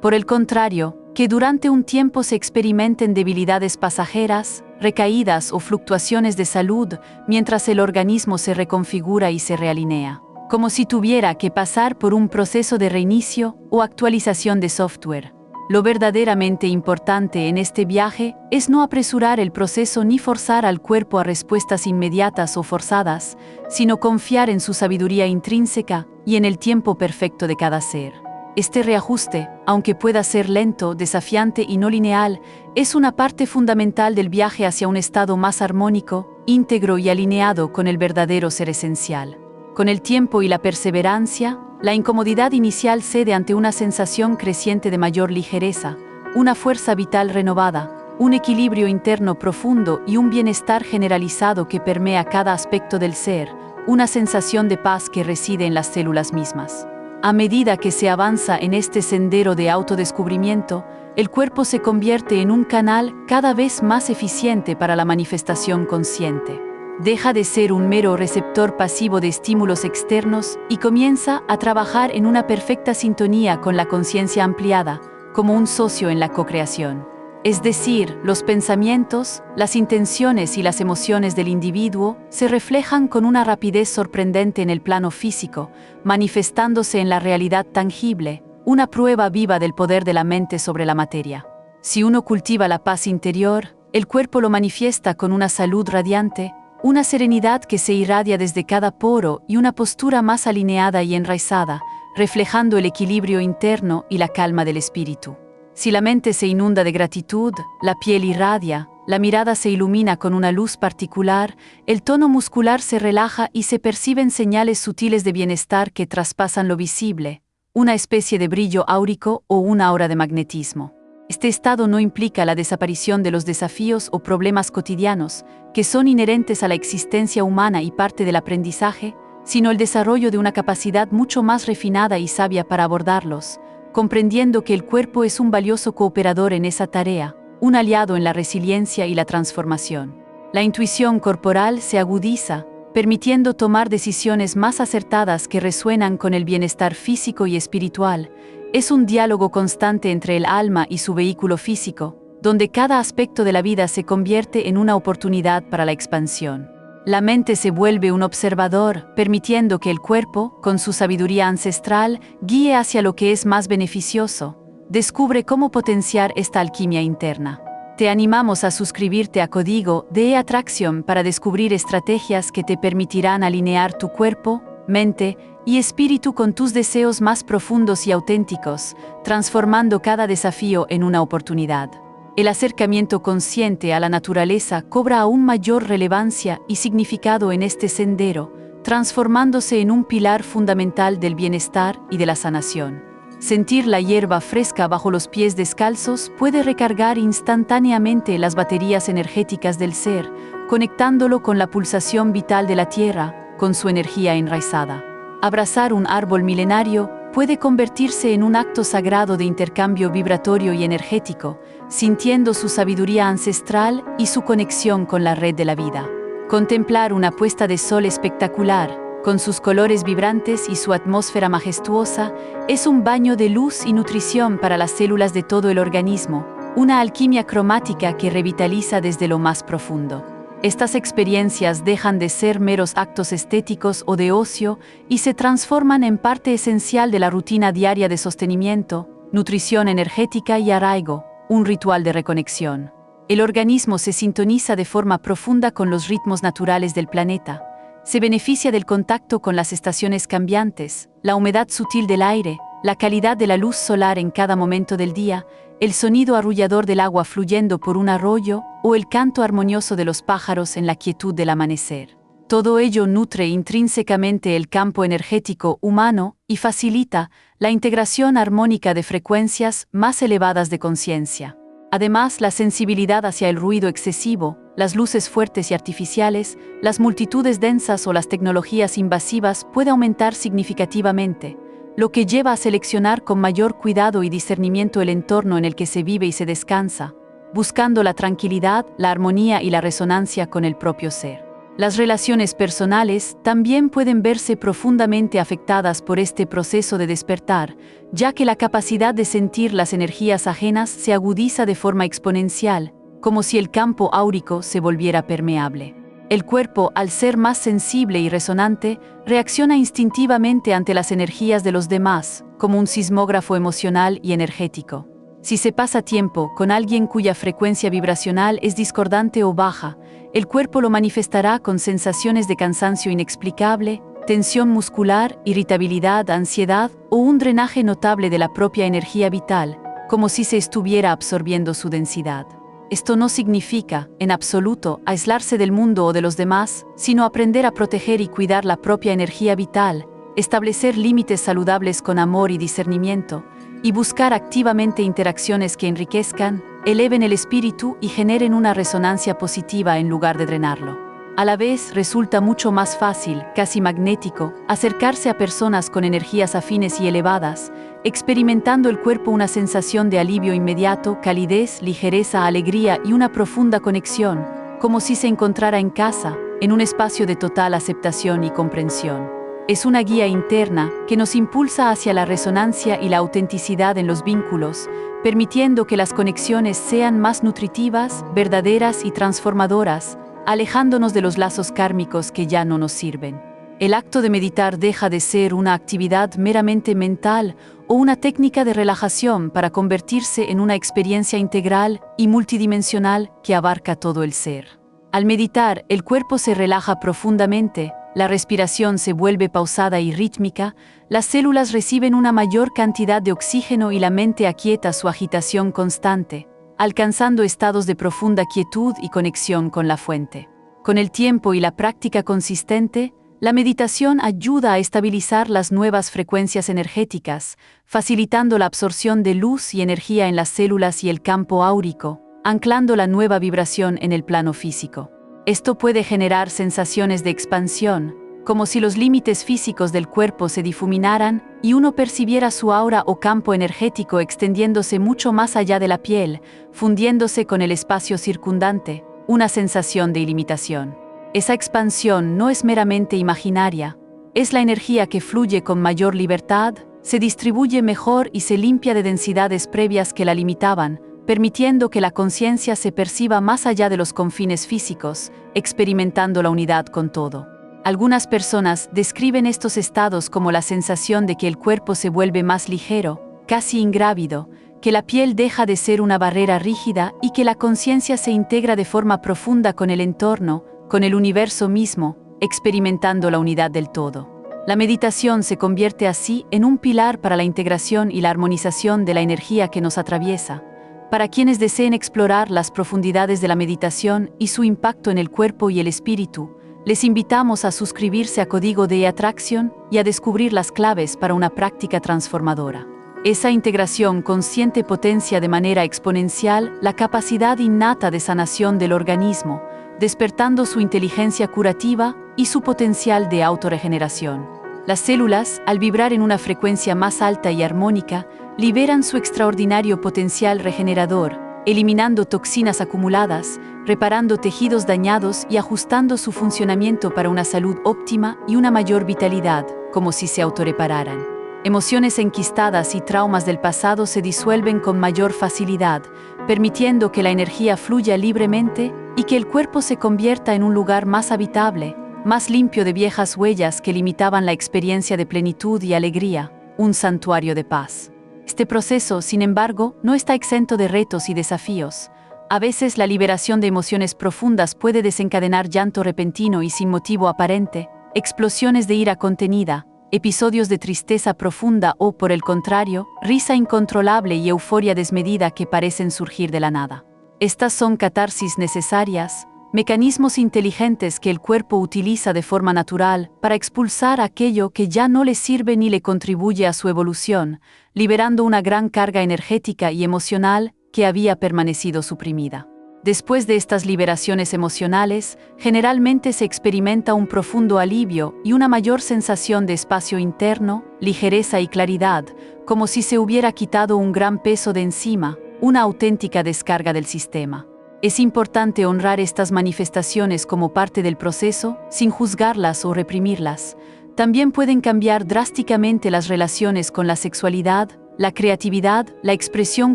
Por el contrario, que durante un tiempo se experimenten debilidades pasajeras, recaídas o fluctuaciones de salud mientras el organismo se reconfigura y se realinea, como si tuviera que pasar por un proceso de reinicio o actualización de software. Lo verdaderamente importante en este viaje es no apresurar el proceso ni forzar al cuerpo a respuestas inmediatas o forzadas, sino confiar en su sabiduría intrínseca y en el tiempo perfecto de cada ser. Este reajuste, aunque pueda ser lento, desafiante y no lineal, es una parte fundamental del viaje hacia un estado más armónico, íntegro y alineado con el verdadero ser esencial. Con el tiempo y la perseverancia, la incomodidad inicial cede ante una sensación creciente de mayor ligereza, una fuerza vital renovada, un equilibrio interno profundo y un bienestar generalizado que permea cada aspecto del ser, una sensación de paz que reside en las células mismas. A medida que se avanza en este sendero de autodescubrimiento, el cuerpo se convierte en un canal cada vez más eficiente para la manifestación consciente. Deja de ser un mero receptor pasivo de estímulos externos y comienza a trabajar en una perfecta sintonía con la conciencia ampliada, como un socio en la co-creación. Es decir, los pensamientos, las intenciones y las emociones del individuo se reflejan con una rapidez sorprendente en el plano físico, manifestándose en la realidad tangible, una prueba viva del poder de la mente sobre la materia. Si uno cultiva la paz interior, el cuerpo lo manifiesta con una salud radiante, una serenidad que se irradia desde cada poro y una postura más alineada y enraizada, reflejando el equilibrio interno y la calma del espíritu. Si la mente se inunda de gratitud, la piel irradia, la mirada se ilumina con una luz particular, el tono muscular se relaja y se perciben señales sutiles de bienestar que traspasan lo visible, una especie de brillo áurico o una aura de magnetismo. Este estado no implica la desaparición de los desafíos o problemas cotidianos, que son inherentes a la existencia humana y parte del aprendizaje, sino el desarrollo de una capacidad mucho más refinada y sabia para abordarlos, comprendiendo que el cuerpo es un valioso cooperador en esa tarea, un aliado en la resiliencia y la transformación. La intuición corporal se agudiza, permitiendo tomar decisiones más acertadas que resuenan con el bienestar físico y espiritual. Es un diálogo constante entre el alma y su vehículo físico, donde cada aspecto de la vida se convierte en una oportunidad para la expansión. La mente se vuelve un observador, permitiendo que el cuerpo, con su sabiduría ancestral, guíe hacia lo que es más beneficioso. Descubre cómo potenciar esta alquimia interna. Te animamos a suscribirte a Código de Atracción para descubrir estrategias que te permitirán alinear tu cuerpo, mente y espíritu con tus deseos más profundos y auténticos, transformando cada desafío en una oportunidad. El acercamiento consciente a la naturaleza cobra aún mayor relevancia y significado en este sendero, transformándose en un pilar fundamental del bienestar y de la sanación. Sentir la hierba fresca bajo los pies descalzos puede recargar instantáneamente las baterías energéticas del ser, conectándolo con la pulsación vital de la tierra, con su energía enraizada. Abrazar un árbol milenario puede convertirse en un acto sagrado de intercambio vibratorio y energético, sintiendo su sabiduría ancestral y su conexión con la red de la vida. Contemplar una puesta de sol espectacular, con sus colores vibrantes y su atmósfera majestuosa, es un baño de luz y nutrición para las células de todo el organismo, una alquimia cromática que revitaliza desde lo más profundo. Estas experiencias dejan de ser meros actos estéticos o de ocio y se transforman en parte esencial de la rutina diaria de sostenimiento, nutrición energética y arraigo, un ritual de reconexión. El organismo se sintoniza de forma profunda con los ritmos naturales del planeta. Se beneficia del contacto con las estaciones cambiantes, la humedad sutil del aire, la calidad de la luz solar en cada momento del día, el sonido arrullador del agua fluyendo por un arroyo o el canto armonioso de los pájaros en la quietud del amanecer. Todo ello nutre intrínsecamente el campo energético humano y facilita la integración armónica de frecuencias más elevadas de conciencia. Además, la sensibilidad hacia el ruido excesivo, las luces fuertes y artificiales, las multitudes densas o las tecnologías invasivas puede aumentar significativamente, lo que lleva a seleccionar con mayor cuidado y discernimiento el entorno en el que se vive y se descansa, buscando la tranquilidad, la armonía y la resonancia con el propio ser. Las relaciones personales también pueden verse profundamente afectadas por este proceso de despertar, ya que la capacidad de sentir las energías ajenas se agudiza de forma exponencial, como si el campo áurico se volviera permeable. El cuerpo, al ser más sensible y resonante, reacciona instintivamente ante las energías de los demás, como un sismógrafo emocional y energético. Si se pasa tiempo con alguien cuya frecuencia vibracional es discordante o baja, el cuerpo lo manifestará con sensaciones de cansancio inexplicable, tensión muscular, irritabilidad, ansiedad o un drenaje notable de la propia energía vital, como si se estuviera absorbiendo su densidad. Esto no significa, en absoluto, aislarse del mundo o de los demás, sino aprender a proteger y cuidar la propia energía vital, establecer límites saludables con amor y discernimiento, y buscar activamente interacciones que enriquezcan, eleven el espíritu y generen una resonancia positiva en lugar de drenarlo. A la vez, resulta mucho más fácil, casi magnético, acercarse a personas con energías afines y elevadas, experimentando el cuerpo una sensación de alivio inmediato, calidez, ligereza, alegría y una profunda conexión, como si se encontrara en casa, en un espacio de total aceptación y comprensión. Es una guía interna que nos impulsa hacia la resonancia y la autenticidad en los vínculos, permitiendo que las conexiones sean más nutritivas, verdaderas y transformadoras, alejándonos de los lazos kármicos que ya no nos sirven. El acto de meditar deja de ser una actividad meramente mental o una técnica de relajación para convertirse en una experiencia integral y multidimensional que abarca todo el ser. Al meditar, el cuerpo se relaja profundamente, la respiración se vuelve pausada y rítmica, las células reciben una mayor cantidad de oxígeno y la mente aquieta su agitación constante, alcanzando estados de profunda quietud y conexión con la fuente. Con el tiempo y la práctica consistente, la meditación ayuda a estabilizar las nuevas frecuencias energéticas, facilitando la absorción de luz y energía en las células y el campo áurico, anclando la nueva vibración en el plano físico. Esto puede generar sensaciones de expansión, como si los límites físicos del cuerpo se difuminaran y uno percibiera su aura o campo energético extendiéndose mucho más allá de la piel, fundiéndose con el espacio circundante, una sensación de ilimitación. Esa expansión no es meramente imaginaria, es la energía que fluye con mayor libertad, se distribuye mejor y se limpia de densidades previas que la limitaban, permitiendo que la conciencia se perciba más allá de los confines físicos, experimentando la unidad con todo. Algunas personas describen estos estados como la sensación de que el cuerpo se vuelve más ligero, casi ingrávido, que la piel deja de ser una barrera rígida y que la conciencia se integra de forma profunda con el entorno, con el universo mismo, experimentando la unidad del todo. La meditación se convierte así en un pilar para la integración y la armonización de la energía que nos atraviesa. Para quienes deseen explorar las profundidades de la meditación y su impacto en el cuerpo y el espíritu, les invitamos a suscribirse a Código de Atracción y a descubrir las claves para una práctica transformadora. Esa integración consciente potencia de manera exponencial la capacidad innata de sanación del organismo, despertando su inteligencia curativa y su potencial de autorregeneración. Las células, al vibrar en una frecuencia más alta y armónica, liberan su extraordinario potencial regenerador, eliminando toxinas acumuladas, reparando tejidos dañados y ajustando su funcionamiento para una salud óptima y una mayor vitalidad, como si se autorrepararan. Emociones enquistadas y traumas del pasado se disuelven con mayor facilidad, permitiendo que la energía fluya libremente y que el cuerpo se convierta en un lugar más habitable, más limpio de viejas huellas que limitaban la experiencia de plenitud y alegría, un santuario de paz. Este proceso, sin embargo, no está exento de retos y desafíos. A veces la liberación de emociones profundas puede desencadenar llanto repentino y sin motivo aparente, explosiones de ira contenida, episodios de tristeza profunda o, por el contrario, risa incontrolable y euforia desmedida que parecen surgir de la nada. Estas son catarsis necesarias, mecanismos inteligentes que el cuerpo utiliza de forma natural para expulsar aquello que ya no le sirve ni le contribuye a su evolución, liberando una gran carga energética y emocional que había permanecido suprimida. Después de estas liberaciones emocionales, generalmente se experimenta un profundo alivio y una mayor sensación de espacio interno, ligereza y claridad, como si se hubiera quitado un gran peso de encima, una auténtica descarga del sistema. Es importante honrar estas manifestaciones como parte del proceso, sin juzgarlas o reprimirlas. También pueden cambiar drásticamente las relaciones con la sexualidad, la creatividad, la expresión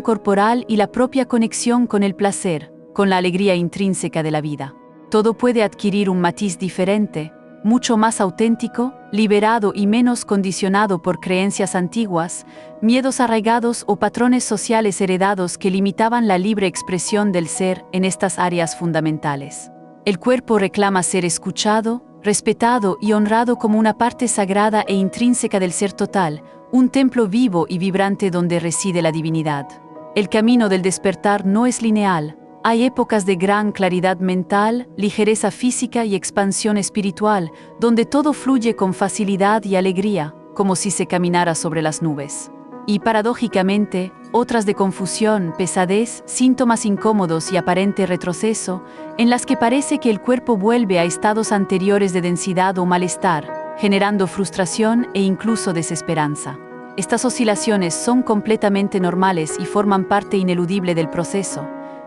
corporal y la propia conexión con el placer, con la alegría intrínseca de la vida. Todo puede adquirir un matiz diferente, mucho más auténtico, liberado y menos condicionado por creencias antiguas, miedos arraigados o patrones sociales heredados que limitaban la libre expresión del ser en estas áreas fundamentales. El cuerpo reclama ser escuchado, respetado y honrado como una parte sagrada e intrínseca del ser total, un templo vivo y vibrante donde reside la divinidad. El camino del despertar no es lineal. Hay épocas de gran claridad mental, ligereza física y expansión espiritual, donde todo fluye con facilidad y alegría, como si se caminara sobre las nubes. Y paradójicamente, otras de confusión, pesadez, síntomas incómodos y aparente retroceso, en las que parece que el cuerpo vuelve a estados anteriores de densidad o malestar, generando frustración e incluso desesperanza. Estas oscilaciones son completamente normales y forman parte ineludible del proceso.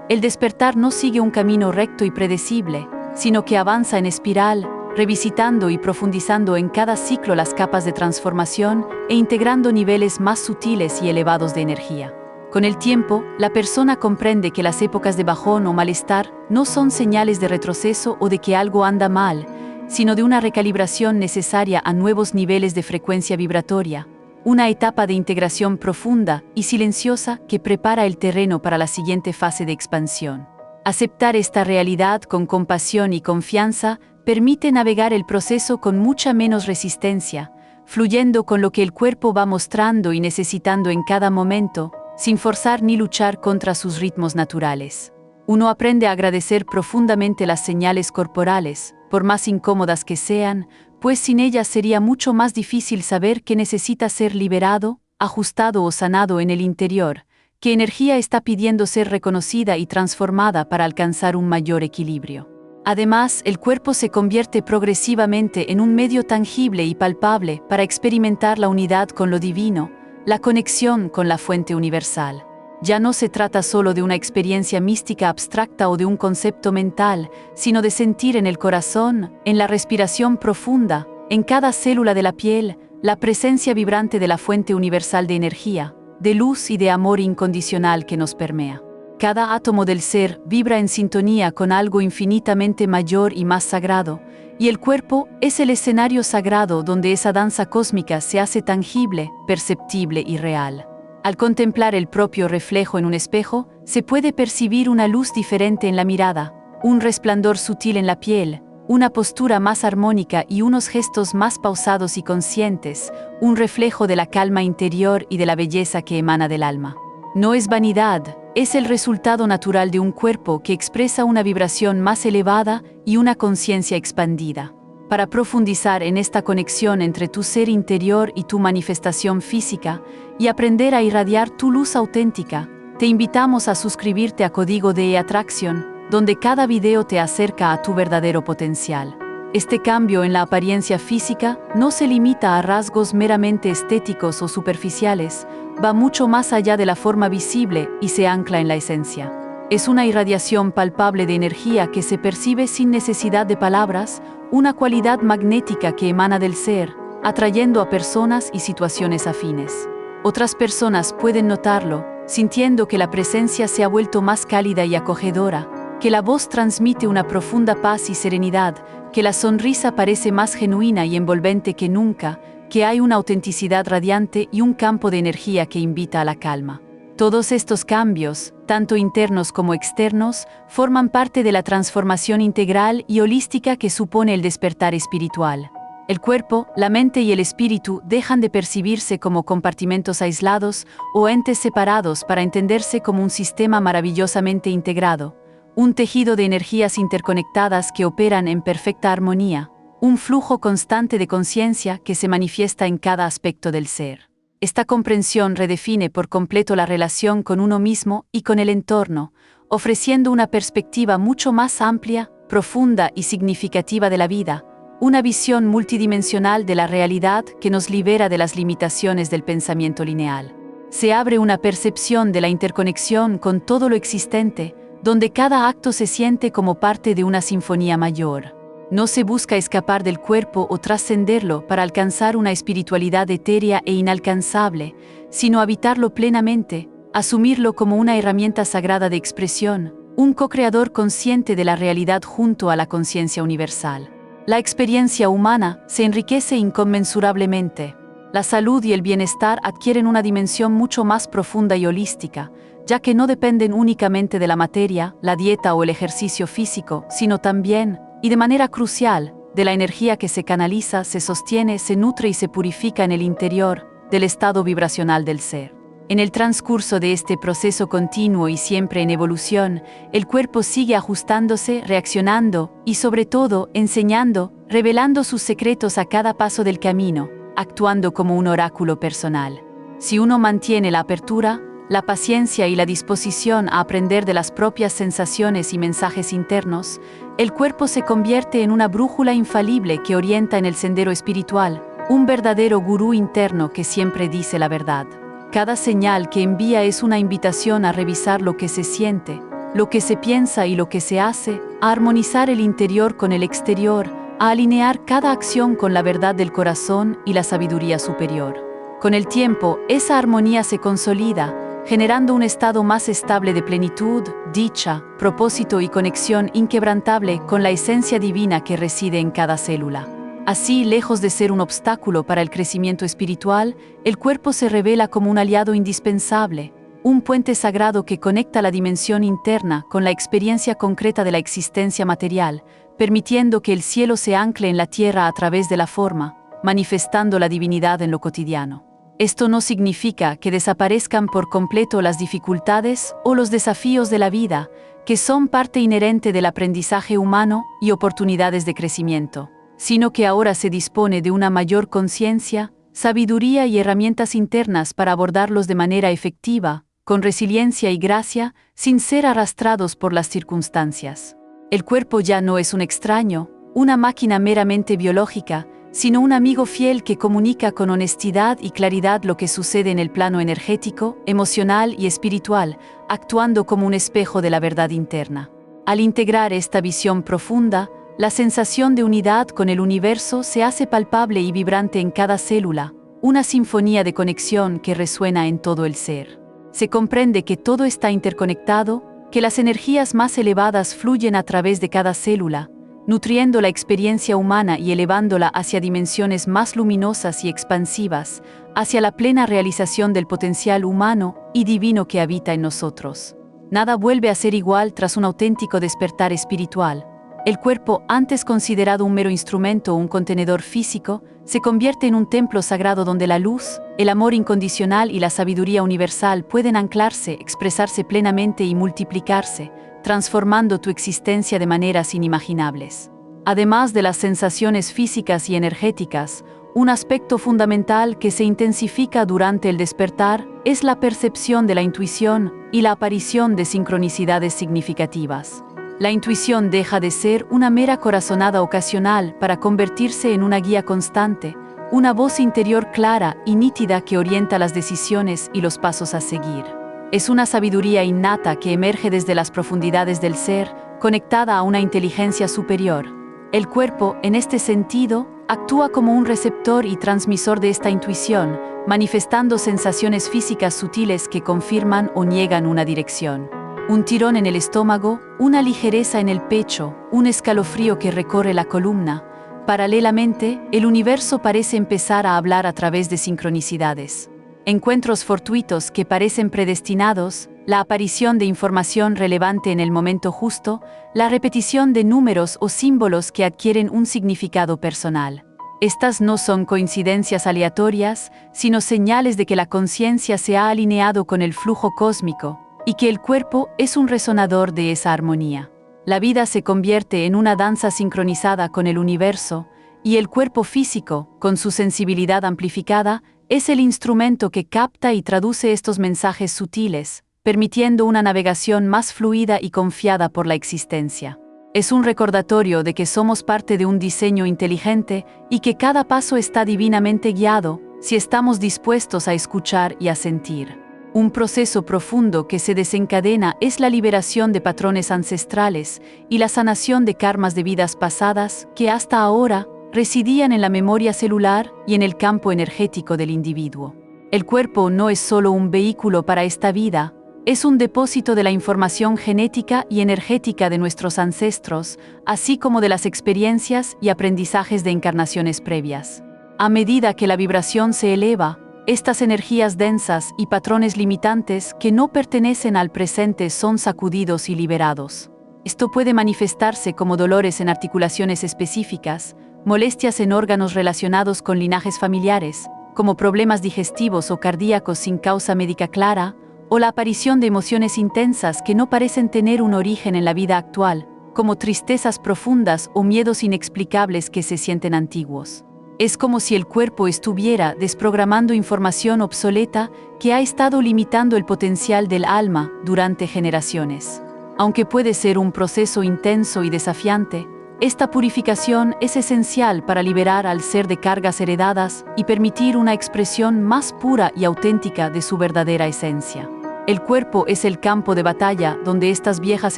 El despertar no sigue un camino recto y predecible, sino que avanza en espiral, revisitando y profundizando en cada ciclo las capas de transformación e integrando niveles más sutiles y elevados de energía. Con el tiempo, la persona comprende que las épocas de bajón o malestar no son señales de retroceso o de que algo anda mal, sino de una recalibración necesaria a nuevos niveles de frecuencia vibratoria, una etapa de integración profunda y silenciosa que prepara el terreno para la siguiente fase de expansión. Aceptar esta realidad con compasión y confianza permite navegar el proceso con mucha menos resistencia, fluyendo con lo que el cuerpo va mostrando y necesitando en cada momento, sin forzar ni luchar contra sus ritmos naturales. Uno aprende a agradecer profundamente las señales corporales, por más incómodas que sean, pues sin ellas sería mucho más difícil saber que necesita ser liberado, ajustado o sanado en el interior, qué energía está pidiendo ser reconocida y transformada para alcanzar un mayor equilibrio. Además, el cuerpo se convierte progresivamente en un medio tangible y palpable para experimentar la unidad con lo divino, la conexión con la fuente universal. Ya no se trata solo de una experiencia mística abstracta o de un concepto mental, sino de sentir en el corazón, en la respiración profunda, en cada célula de la piel, la presencia vibrante de la fuente universal de energía, de luz y de amor incondicional que nos permea. Cada átomo del ser vibra en sintonía con algo infinitamente mayor y más sagrado, y el cuerpo es el escenario sagrado donde esa danza cósmica se hace tangible, perceptible y real. Al contemplar el propio reflejo en un espejo, se puede percibir una luz diferente en la mirada, un resplandor sutil en la piel, una postura más armónica y unos gestos más pausados y conscientes, un reflejo de la calma interior y de la belleza que emana del alma. No es vanidad, es el resultado natural de un cuerpo que expresa una vibración más elevada y una conciencia expandida. Para profundizar en esta conexión entre tu ser interior y tu manifestación física y aprender a irradiar tu luz auténtica, te invitamos a suscribirte a Código de Atracción, donde cada video te acerca a tu verdadero potencial. Este cambio en la apariencia física no se limita a rasgos meramente estéticos o superficiales, va mucho más allá de la forma visible y se ancla en la esencia. Es una irradiación palpable de energía que se percibe sin necesidad de palabras, una cualidad magnética que emana del ser, atrayendo a personas y situaciones afines. Otras personas pueden notarlo, sintiendo que la presencia se ha vuelto más cálida y acogedora, que la voz transmite una profunda paz y serenidad, que la sonrisa parece más genuina y envolvente que nunca, que hay una autenticidad radiante y un campo de energía que invita a la calma. Todos estos cambios, tanto internos como externos, forman parte de la transformación integral y holística que supone el despertar espiritual. El cuerpo, la mente y el espíritu dejan de percibirse como compartimentos aislados o entes separados para entenderse como un sistema maravillosamente integrado, un tejido de energías interconectadas que operan en perfecta armonía, un flujo constante de conciencia que se manifiesta en cada aspecto del ser. Esta comprensión redefine por completo la relación con uno mismo y con el entorno, ofreciendo una perspectiva mucho más amplia, profunda y significativa de la vida, una visión multidimensional de la realidad que nos libera de las limitaciones del pensamiento lineal. Se abre una percepción de la interconexión con todo lo existente, donde cada acto se siente como parte de una sinfonía mayor. No se busca escapar del cuerpo o trascenderlo para alcanzar una espiritualidad etérea e inalcanzable, sino habitarlo plenamente, asumirlo como una herramienta sagrada de expresión, un co-creador consciente de la realidad junto a la conciencia universal. La experiencia humana se enriquece inconmensurablemente. La salud y el bienestar adquieren una dimensión mucho más profunda y holística, ya que no dependen únicamente de la materia, la dieta o el ejercicio físico, sino también, y de manera crucial, de la energía que se canaliza, se sostiene, se nutre y se purifica en el interior del estado vibracional del ser. En el transcurso de este proceso continuo y siempre en evolución, el cuerpo sigue ajustándose, reaccionando y sobre todo enseñando, revelando sus secretos a cada paso del camino, actuando como un oráculo personal. Si uno mantiene la apertura, la paciencia y la disposición a aprender de las propias sensaciones y mensajes internos, el cuerpo se convierte en una brújula infalible que orienta en el sendero espiritual, un verdadero gurú interno que siempre dice la verdad. Cada señal que envía es una invitación a revisar lo que se siente, lo que se piensa y lo que se hace, a armonizar el interior con el exterior, a alinear cada acción con la verdad del corazón y la sabiduría superior. Con el tiempo, esa armonía se consolida, generando un estado más estable de plenitud, dicha, propósito y conexión inquebrantable con la esencia divina que reside en cada célula. Así, lejos de ser un obstáculo para el crecimiento espiritual, el cuerpo se revela como un aliado indispensable, un puente sagrado que conecta la dimensión interna con la experiencia concreta de la existencia material, permitiendo que el cielo se ancle en la tierra a través de la forma, manifestando la divinidad en lo cotidiano. Esto no significa que desaparezcan por completo las dificultades o los desafíos de la vida, que son parte inherente del aprendizaje humano y oportunidades de crecimiento, sino que ahora se dispone de una mayor conciencia, sabiduría y herramientas internas para abordarlos de manera efectiva, con resiliencia y gracia, sin ser arrastrados por las circunstancias. El cuerpo ya no es un extraño, una máquina meramente biológica, sino un amigo fiel que comunica con honestidad y claridad lo que sucede en el plano energético, emocional y espiritual, actuando como un espejo de la verdad interna. Al integrar esta visión profunda, la sensación de unidad con el universo se hace palpable y vibrante en cada célula, una sinfonía de conexión que resuena en todo el ser. Se comprende que todo está interconectado, que las energías más elevadas fluyen a través de cada célula, nutriendo la experiencia humana y elevándola hacia dimensiones más luminosas y expansivas, hacia la plena realización del potencial humano y divino que habita en nosotros. Nada vuelve a ser igual tras un auténtico despertar espiritual. El cuerpo, antes considerado un mero instrumento o un contenedor físico, se convierte en un templo sagrado donde la luz, el amor incondicional y la sabiduría universal pueden anclarse, expresarse plenamente y multiplicarse, transformando tu existencia de maneras inimaginables. Además de las sensaciones físicas y energéticas, un aspecto fundamental que se intensifica durante el despertar es la percepción de la intuición y la aparición de sincronicidades significativas. La intuición deja de ser una mera corazonada ocasional para convertirse en una guía constante, una voz interior clara y nítida que orienta las decisiones y los pasos a seguir. Es una sabiduría innata que emerge desde las profundidades del ser, conectada a una inteligencia superior. El cuerpo, en este sentido, actúa como un receptor y transmisor de esta intuición, manifestando sensaciones físicas sutiles que confirman o niegan una dirección. Un tirón en el estómago, una ligereza en el pecho, un escalofrío que recorre la columna. Paralelamente, el universo parece empezar a hablar a través de sincronicidades. Encuentros fortuitos que parecen predestinados, la aparición de información relevante en el momento justo, la repetición de números o símbolos que adquieren un significado personal. Estas no son coincidencias aleatorias, sino señales de que la conciencia se ha alineado con el flujo cósmico, y que el cuerpo es un resonador de esa armonía. La vida se convierte en una danza sincronizada con el universo, y el cuerpo físico, con su sensibilidad amplificada, es el instrumento que capta y traduce estos mensajes sutiles, permitiendo una navegación más fluida y confiada por la existencia. Es un recordatorio de que somos parte de un diseño inteligente y que cada paso está divinamente guiado, si estamos dispuestos a escuchar y a sentir. Un proceso profundo que se desencadena es la liberación de patrones ancestrales y la sanación de karmas de vidas pasadas que hasta ahora residían en la memoria celular y en el campo energético del individuo. El cuerpo no es solo un vehículo para esta vida, es un depósito de la información genética y energética de nuestros ancestros, así como de las experiencias y aprendizajes de encarnaciones previas. A medida que la vibración se eleva, estas energías densas y patrones limitantes que no pertenecen al presente son sacudidos y liberados. Esto puede manifestarse como dolores en articulaciones específicas, molestias en órganos relacionados con linajes familiares, como problemas digestivos o cardíacos sin causa médica clara, o la aparición de emociones intensas que no parecen tener un origen en la vida actual, como tristezas profundas o miedos inexplicables que se sienten antiguos. Es como si el cuerpo estuviera desprogramando información obsoleta que ha estado limitando el potencial del alma durante generaciones. Aunque puede ser un proceso intenso y desafiante, esta purificación es esencial para liberar al ser de cargas heredadas y permitir una expresión más pura y auténtica de su verdadera esencia. El cuerpo es el campo de batalla donde estas viejas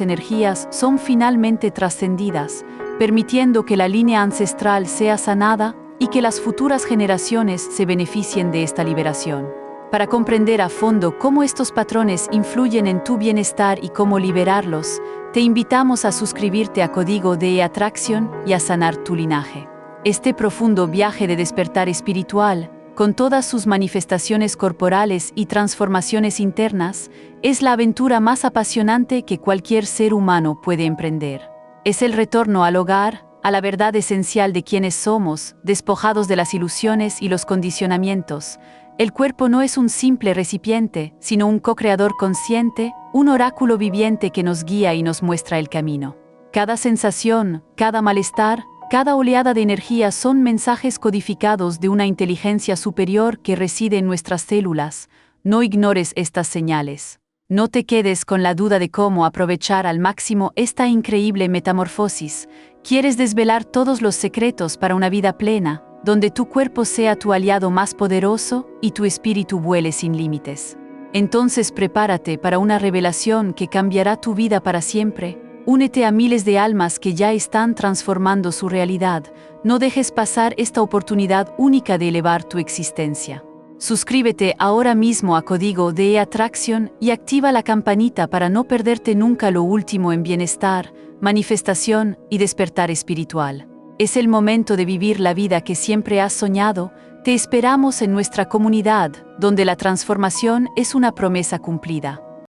energías son finalmente trascendidas, permitiendo que la línea ancestral sea sanada y que las futuras generaciones se beneficien de esta liberación. Para comprender a fondo cómo estos patrones influyen en tu bienestar y cómo liberarlos, te invitamos a suscribirte a Código de Atracción y a sanar tu linaje. Este profundo viaje de despertar espiritual, con todas sus manifestaciones corporales y transformaciones internas, es la aventura más apasionante que cualquier ser humano puede emprender. Es el retorno al hogar, a la verdad esencial de quienes somos, despojados de las ilusiones y los condicionamientos. El cuerpo no es un simple recipiente, sino un co-creador consciente, un oráculo viviente que nos guía y nos muestra el camino. Cada sensación, cada malestar, cada oleada de energía son mensajes codificados de una inteligencia superior que reside en nuestras células. No ignores estas señales. No te quedes con la duda de cómo aprovechar al máximo esta increíble metamorfosis. ¿Quieres desvelar todos los secretos para una vida plena, donde tu cuerpo sea tu aliado más poderoso y tu espíritu vuele sin límites? Entonces prepárate para una revelación que cambiará tu vida para siempre. Únete a miles de almas que ya están transformando su realidad. No dejes pasar esta oportunidad única de elevar tu existencia. Suscríbete ahora mismo a Código de Atracción y activa la campanita para no perderte nunca lo último en bienestar, manifestación y despertar espiritual. Es el momento de vivir la vida que siempre has soñado. Te esperamos en nuestra comunidad, donde la transformación es una promesa cumplida.